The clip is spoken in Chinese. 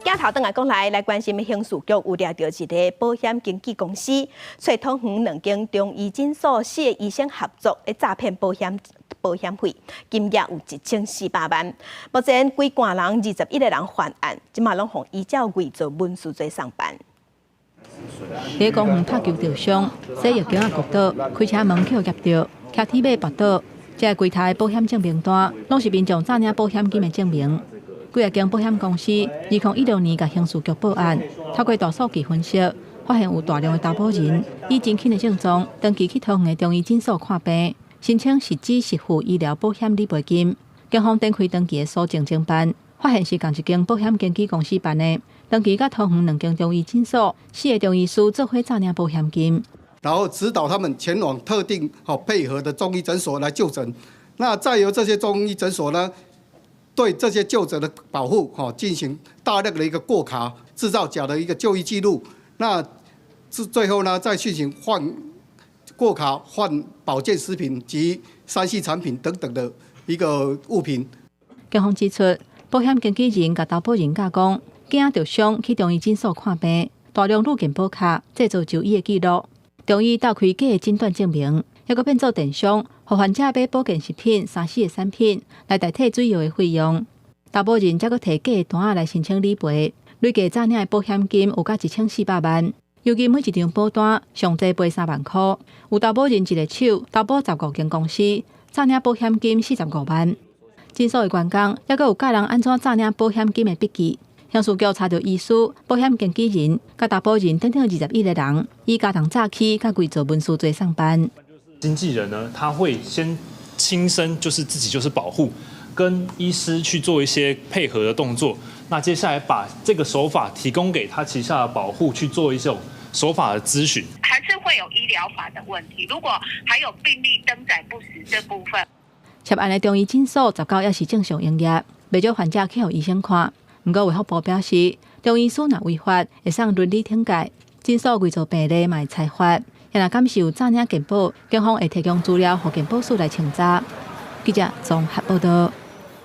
镜头转来关心的刑事局有抓到一个保险经纪公司，找通园两间中医诊所4个医生合作来诈骗保险费，金额有1400万。目前规挂人21个人犯案，即马拢互依照伪造文书罪上班。在公园拍球受伤，洗浴间国道开车门口夹到，骑铁马跋倒。这柜台保险证明单，拢是民众诈领保险金的证明。几啊间保险公司2016年甲刑事局报案，透过大数据分析，发现有大量的投保人以真轻的症状，长期去桃园的中医诊所看病，申请实支实付医疗保险理赔金。警方展开登记的搜证侦办，发现是同一间保险经纪公司办的，登记甲桃园两间中医诊所4个中医师做伙诈领保险金。然后指导他们前往特定配合的中医诊所来就诊，那再由这些中医诊所呢，对这些就诊的保护进行大量的一个过卡，制造假的一个就医记录，那最后呢再进行换过卡换保健食品及3C 产品等等的一个物品。警方指出，保险经纪人甲投保人甲讲，惊着伤去中医诊所看病，大量入境保卡制造就医的记录。中医盗开假的诊断证明，还佫变做电商，互患者买保健食品、3C 的产品来代替水药的费用。投保人则佫摕假的单来申请理赔，累计诈领的保险金有甲1400万。尤其每一张保单上济赔3万块，有投保人一个手投保15间公司，诈领保险金45万。诊所的员工还佫有教人安怎诈领保险金的笔记。刑事局查到医师、保险经纪人、甲投保人等21个人，以加重诈欺、甲伪造文书罪上班。经纪人呢，他会先亲身自己保护，跟医师去做一些配合的动作。那接下来把这个手法提供给他旗下的保护去做一种手法的咨询，还是会有医疗法的问题。如果还有病历登载不实这部分，涉案的中医诊所19也是正常营业，未少患者去互医生看。不过卫福部表示，中医师若违法，会送伦理惩戒；诊所伪造病历嘛会裁罚。若敢是有诈领健保，警方会提供资料予健保署来清查。记者综合报道。